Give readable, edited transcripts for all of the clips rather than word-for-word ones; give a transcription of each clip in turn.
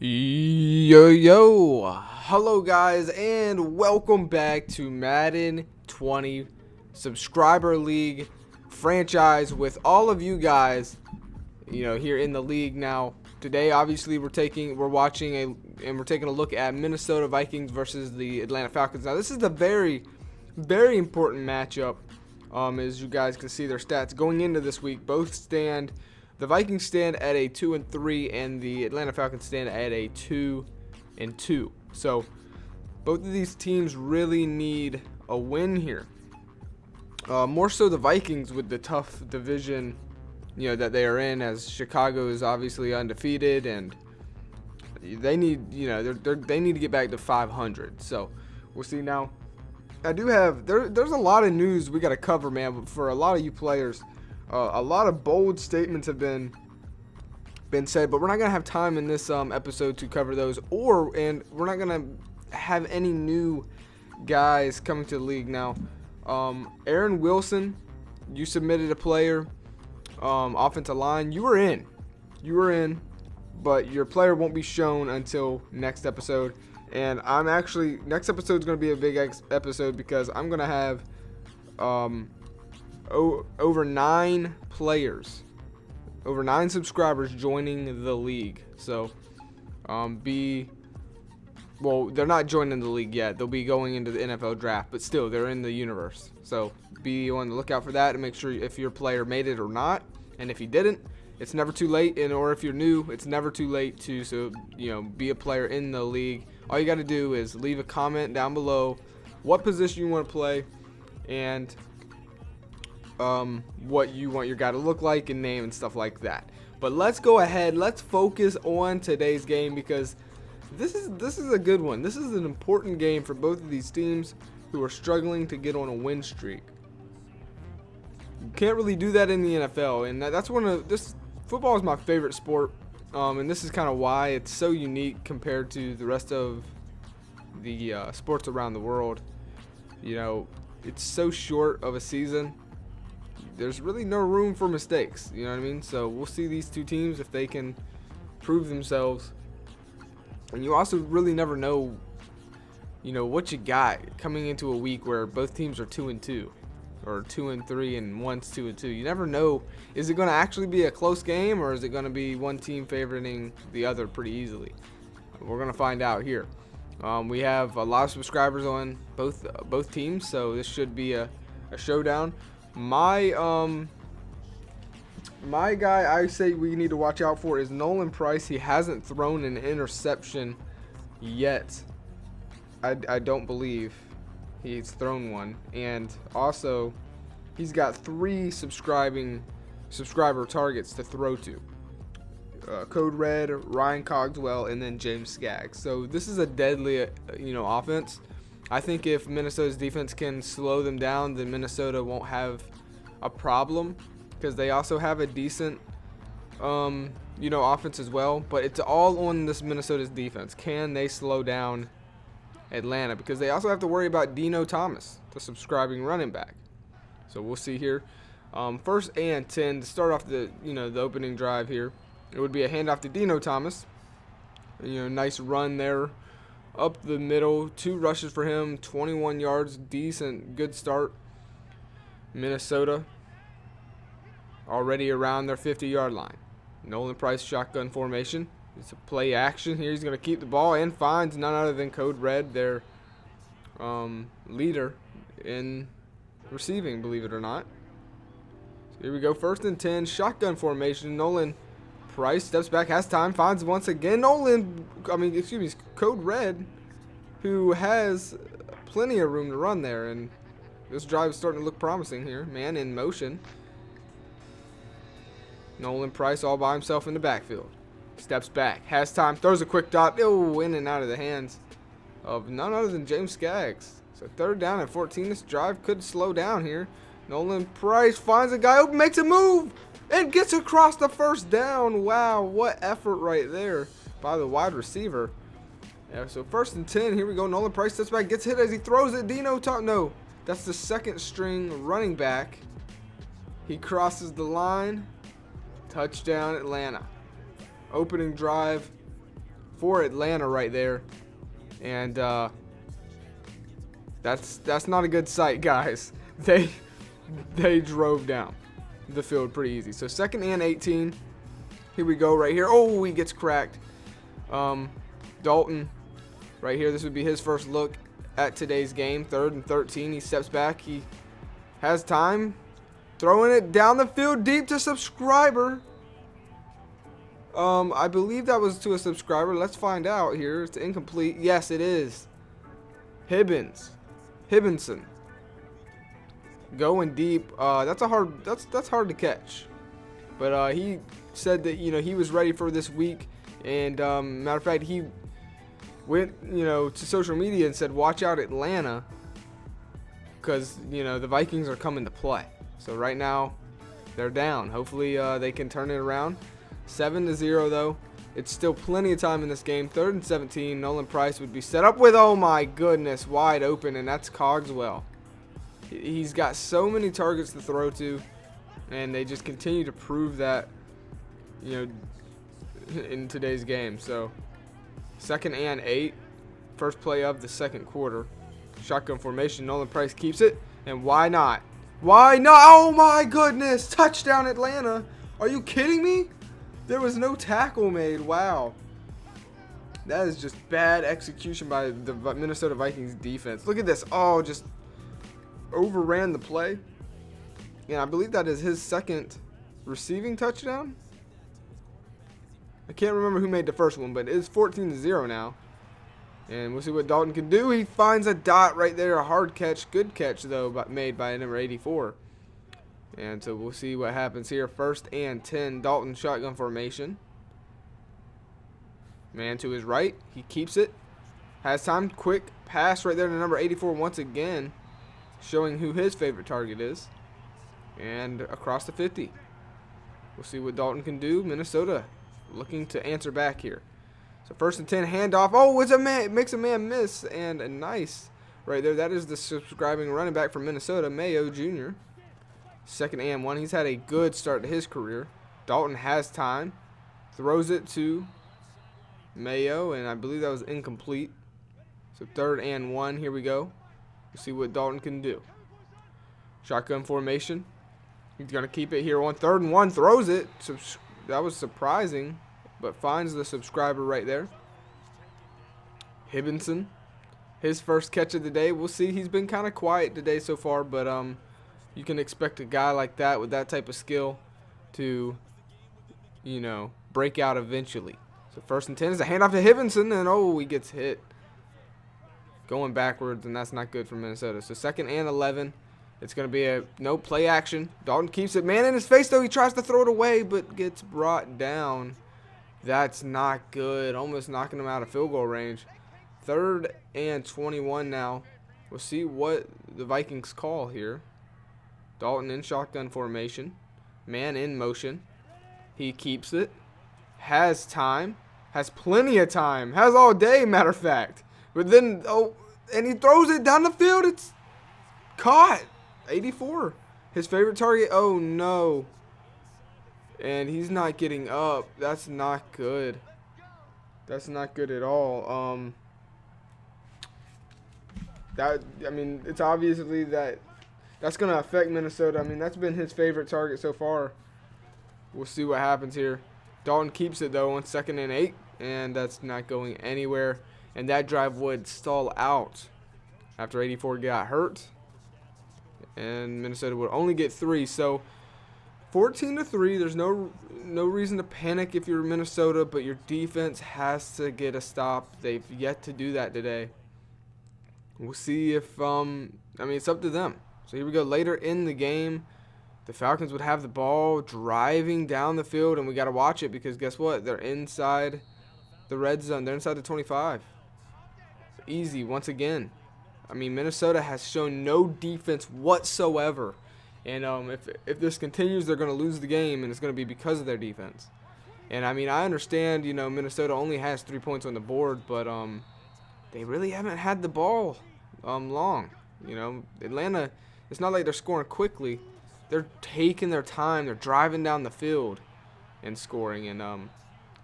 Hello guys, and welcome back to Madden 20 Subscriber League franchise with all of you guys, here in the league now. Today, obviously, we're taking a look at Minnesota Vikings versus the Atlanta Falcons. Now, this is a very, very important matchup. As you guys can see, their stats going into this week, the Vikings stand at a 2-3, and the Atlanta Falcons stand at a 2-2. So both of these teams really need a win here. More so the Vikings with the tough division, that they are in, as Chicago is obviously undefeated, and they need, they need to get back to 500. So we'll see now. I do have there's a lot of news we got to cover, man. But for a lot of you players, a lot of bold statements have been said, but we're not gonna have time in this episode to cover those, and we're not gonna have any new guys coming to the league now. Aaron Wilson, you submitted a player, offensive line. You were in, but your player won't be shown until next episode. And next episode is going to be a big episode because I'm going to have over 9 players, over 9 subscribers joining the league. So they're not joining the league yet. They'll be going into the NFL draft, but still, they're in the universe. So be on the lookout for that and make sure if your player made it or not. And if he didn't, it's never too late. Or if you're new, it's never too late to be a player in the league. All you got to do is leave a comment down below what position you want to play and what you want your guy to look like and name and stuff like that. But let's go ahead. Let's focus on today's game because this is a good one. This is an important game for both of these teams who are struggling to get on a win streak. You can't really do that in the NFL, and football is my favorite sport. And this is kind of why it's so unique compared to the rest of the sports around the world. It's so short of a season. There's really no room for mistakes. You know what I mean? So we'll see these two teams if they can prove themselves. And you also really never know, what you got coming into a week where both teams are 2-2. Or 2-3 and one's 2-2. You never know. Is it going to actually be a close game, or is it going to be one team favoring the other pretty easily? We're going to find out here. We have a lot of subscribers on both teams, so this should be a showdown. My guy I say we need to watch out for is Nolan Price. He hasn't thrown an interception yet. I don't believe he's thrown one, and also he's got 3 subscriber targets to throw to. Code Red, Ryan Cogswell, and then James Skaggs. So this is a deadly, offense. I think if Minnesota's defense can slow them down, then Minnesota won't have a problem because they also have a decent, offense as well. But it's all on this Minnesota's defense. Can they slow down Atlanta? Because they also have to worry about Dino Thomas, the subscribing running back. So we'll see here. First and 10 to start off the opening drive here. It would be a handoff to Dino Thomas. Nice run there up the middle. 2 rushes for him, 21 yards, decent, good start. Minnesota already around their 50-yard line. Nolan Price shotgun formation. It's a play action here. He's going to keep the ball and finds none other than Code Red, their leader in receiving, believe it or not. So here we go. First and 10, shotgun formation. Nolan Price steps back, has time, finds once again. Code Red, who has plenty of room to run there. And this drive is starting to look promising here. Man in motion. Nolan Price all by himself in the backfield. Steps back, has time, throws a quick dot. In and out of the hands of none other than James Skaggs. So 3rd down and 14. This drive could slow down here. Nolan Price finds a guy open, makes a move, and gets across the 1st down. Wow, what effort right there by the wide receiver. Yeah, so 1st and 10. Here we go. Nolan Price steps back, gets hit as he throws it. No, that's the 2nd string running back. He crosses the line. Touchdown, Atlanta. Opening drive for Atlanta right there. And that's not a good sight, guys. They drove down the field pretty easy. So 2nd and 18. Here we go right here. Oh, he gets cracked. Dalton right here. This would be his first look at today's game. 3rd and 13. He steps back. He has time. Throwing it down the field deep to subscriber. I believe that was to a subscriber. Let's find out here. It's incomplete. Yes, it is. Hibbenson. Going deep. That's hard to catch. But he said that, you know, he was ready for this week. And matter of fact, he went, you know, to social media and said, watch out Atlanta, because, you know, the Vikings are coming to play. So right now they're down. Hopefully they can turn it around. 7-0 though. It's still plenty of time in this game. 3rd and 17. Nolan Price would be set up with, oh my goodness, wide open, and that's Cogswell. He's got so many targets to throw to, and they just continue to prove that, you know, in today's game. So 2nd and 8. First play of the 2nd quarter. Shotgun formation. Nolan Price keeps it, and why not? Why not? Oh my goodness! Touchdown Atlanta! Are you kidding me? There was no tackle made. Wow. That is just bad execution by the Minnesota Vikings defense. Look at this. Oh, just overran the play. Yeah, I believe that is his 2nd receiving touchdown. I can't remember who made the first one, but it's 14-0 now. And we'll see what Dalton can do. He finds a dot right there. A hard catch. Good catch, though, but made by number 84. And so we'll see what happens here. 1st and 10. Dalton shotgun formation. Man to his right. He keeps it. Has time. Quick pass right there to number 84 once again. Showing who his favorite target is. And across the 50. We'll see what Dalton can do. Minnesota looking to answer back here. So 1st and 10, handoff. Oh, it's a man. It makes a man miss. And a nice right there. That is the subscribing running back from Minnesota, Mayo Jr. 2nd and 1. He's had a good start to his career. Dalton has time. Throws it to Mayo, and I believe that was incomplete. So 3rd and 1. Here we go. We'll see what Dalton can do. Shotgun formation. He's going to keep it here on 3rd and 1. Throws it. That was surprising, but finds the subscriber right there. Hibbenson. His first catch of the day. We'll see. He's been kind of quiet today so far, but you can expect a guy like that with that type of skill to, you know, break out eventually. So 1st and 10 is a handoff to Hibbenson, and oh, he gets hit. Going backwards, and that's not good for Minnesota. So 2nd and 11. It's going to be a no play action. Dalton keeps it. Man in his face, though. He tries to throw it away, but gets brought down. That's not good. Almost knocking him out of field goal range. 3rd and 21 now. We'll see what the Vikings call here. Dalton in shotgun formation. Man in motion. He keeps it. Has time. Has plenty of time. Has all day, matter of fact. But then, oh, and he throws it down the field. It's caught. 84. His favorite target. Oh, no. And he's not getting up. That's not good. That's not good at all. I mean, it's obviously that's going to affect Minnesota. I mean, that's been his favorite target so far. We'll see what happens here. Dalton keeps it, though, on 2nd and 8. And that's not going anywhere. And that drive would stall out after 84 got hurt. And Minnesota would only get 3. So 14-3. There's no reason to panic if you're Minnesota, but your defense has to get a stop. They've yet to do that today. We'll see if I mean, it's up to them. So here we go. Later in the game, the Falcons would have the ball driving down the field, and we got to watch it because guess what? They're inside the red zone. They're inside the 25. Easy once again. I mean, Minnesota has shown no defense whatsoever. And if this continues, they're going to lose the game, and it's going to be because of their defense. And, I mean, I understand, you know, Minnesota only has 3 points on the board, but they really haven't had the ball long. You know, Atlanta, it's not like they're scoring quickly. They're taking their time. They're driving down the field and scoring. And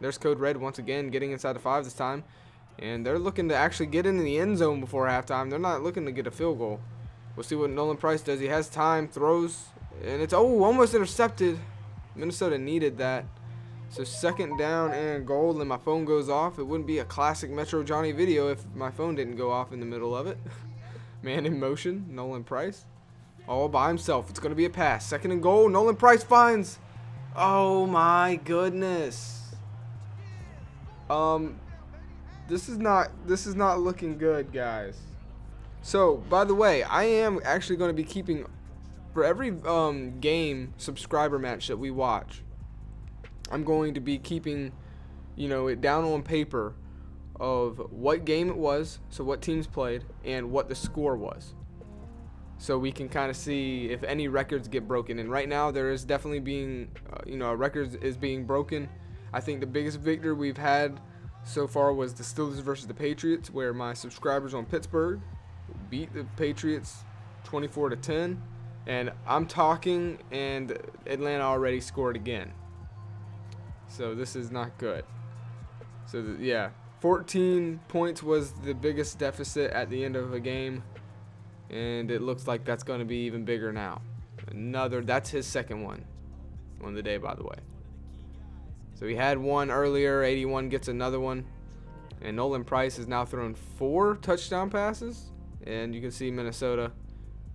There's Code Red once again getting inside the 5 this time. And they're looking to actually get into the end zone before halftime. They're not looking to get a field goal. We'll see what Nolan Price does. He has time, throws, and it's almost intercepted. Minnesota needed that. So 2nd down and goal, and my phone goes off. It wouldn't be a classic MetroJohnny video if my phone didn't go off in the middle of it. Man in motion, Nolan Price. All by himself. It's going to be a pass. 2nd and goal. Nolan Price finds. Oh my goodness. This is not looking good, guys. So, by the way, I am actually going to be keeping, for every game subscriber match that we watch, I'm going to be keeping, it down on paper of what game it was, so what teams played, and what the score was. So we can kind of see if any records get broken. And right now there is definitely being, a record is being broken. I think the biggest victory we've had so far was the Steelers versus the Patriots, where my subscribers on Pittsburgh beat the Patriots 24-10. And I'm talking, and Atlanta already scored again. So this is not good. So, 14 points was the biggest deficit at the end of a game. And it looks like that's going to be even bigger now. That's his 2nd one on the day, by the way. So he had one earlier. 81 gets another one. And Nolan Price has now thrown 4 touchdown passes. And you can see Minnesota,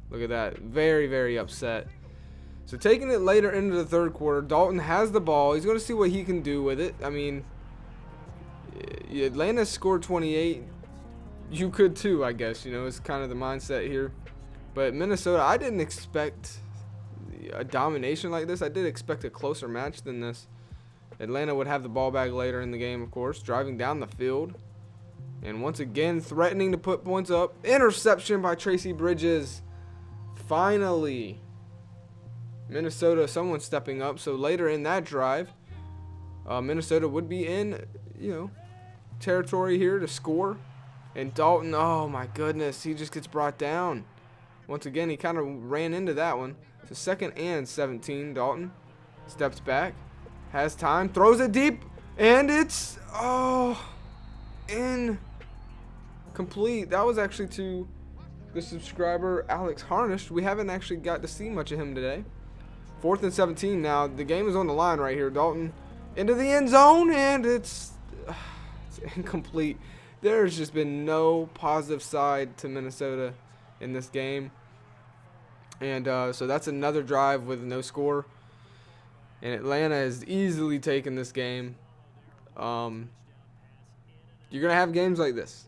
look at that, very, very upset. So taking it later into the 3rd quarter, Dalton has the ball. He's going to see what he can do with it. I mean, Atlanta scored 28. You could too, I guess. It's kind of the mindset here. But Minnesota, I didn't expect a domination like this. I did expect a closer match than this. Atlanta would have the ball back later in the game, of course, driving down the field. And once again, threatening to put points up. Interception by Tracy Bridges. Finally, Minnesota, someone stepping up. So later in that drive, Minnesota would be in, territory here to score. And Dalton, oh my goodness, he just gets brought down. Once again, he kind of ran into that one. So 2nd and 17, Dalton steps back, has time, throws it deep, and it's, incomplete. That was actually to the subscriber Alex Harnish. We haven't actually got to see much of him today. 4th and 17 now. The game is on the line right here. Dalton into the end zone, and it's incomplete. There's just been no positive side to Minnesota in this game. And so that's another drive with no score. And Atlanta has easily taken this game. You're going to have games like this,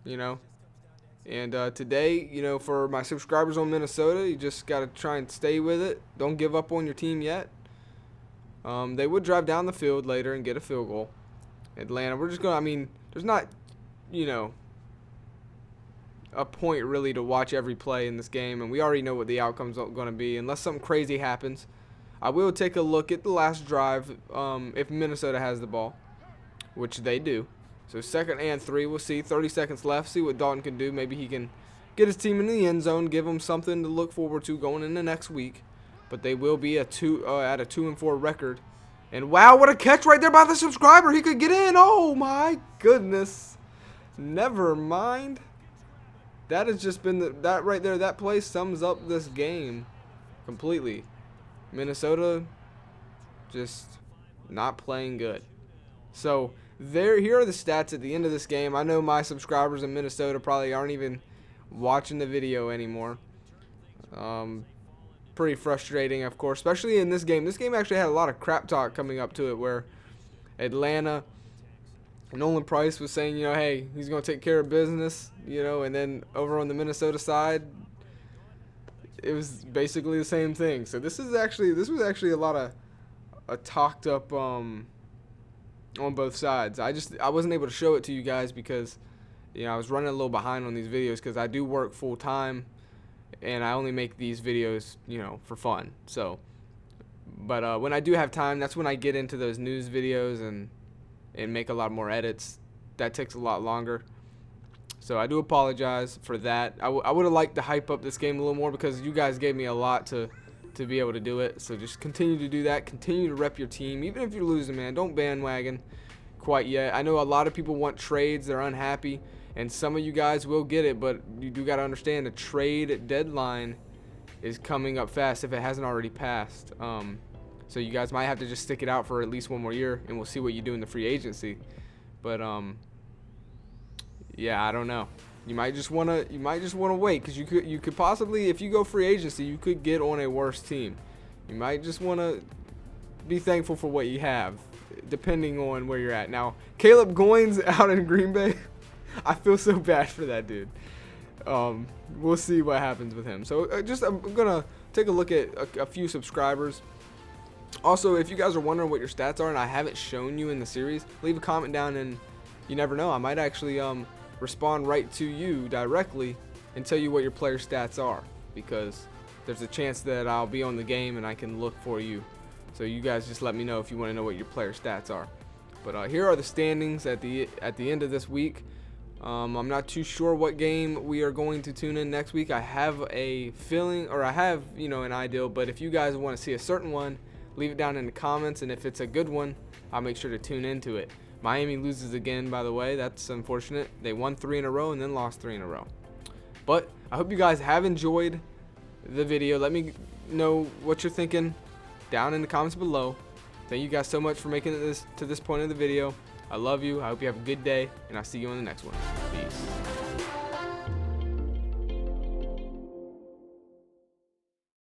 And today, for my subscribers on Minnesota, you just got to try and stay with it. Don't give up on your team yet. They would drive down the field later and get a field goal. Atlanta, we're just going to, there's not, a point really to watch every play in this game, and we already know what the outcome's going to be unless something crazy happens. I will take a look at the last drive if Minnesota has the ball, which they do. So 2nd and 3, we'll see. 30 seconds left. See what Dalton can do. Maybe he can get his team in the end zone, give them something to look forward to going into next week. But they will be at a 2-4 record. And wow, what a catch right there by the subscriber. He could get in. Oh my goodness. Never mind. That has just been that right there. That play sums up this game completely. Minnesota just not playing good. So here are the stats at the end of this game. I know my subscribers in Minnesota probably aren't even watching the video anymore. Pretty frustrating, of course, especially in this game. This game actually had a lot of crap talk coming up to it, where Atlanta, Nolan Price was saying, hey, he's going to take care of business, and then over on the Minnesota side, it was basically the same thing. So this was actually a lot of talked up on both sides. I wasn't able to show it to you guys because I was running a little behind on these videos because I do work full time and I only make these videos for fun. So but when I do have time, that's when I get into those news videos and make a lot more edits. That takes a lot longer. So I do apologize for that. I would have liked to hype up this game a little more because you guys gave me a lot to be able to do it. So just continue to do that. Continue to rep your team. Even if you're losing, man, don't bandwagon. quite yet. I know a lot of people want trades. They're unhappy, and some of you guys will get it, but you do got to understand the trade deadline is coming up fast if it hasn't already passed. So you guys might have to just stick it out for at least one more year, and we'll see what you do in the free agency. But yeah, I don't know. You might just wanna wait, because you could possibly, if you go free agency, you could get on a worse team. You might just wanna be thankful for what you have, depending on where you're at. Now, Caleb Goins out in Green Bay, I feel so bad for that dude. We'll see what happens with him. So I'm gonna take a look at a few subscribers. Also, if you guys are wondering what your stats are and I haven't shown you in the series, leave a comment down, and you never know, I might actually respond right to you directly and tell you what your player stats are, because there's a chance that I'll be on the game and I can look for you. So you guys just let me know if you want to know what your player stats are. But here are the standings at the end of this week. I'm not too sure what game we are going to tune in next week. I have a feeling, or I have, an ideal, but if you guys want to see a certain one, leave it down in the comments, and if it's a good one, I'll make sure to tune into it. Miami loses again, by the way. That's unfortunate. They won 3 in a row and then lost 3 in a row. But I hope you guys have enjoyed the video. Let me know what you're thinking down in the comments below. Thank you guys so much for making it to this point of the video. I love you. I hope you have a good day, and I'll see you on the next one. Peace.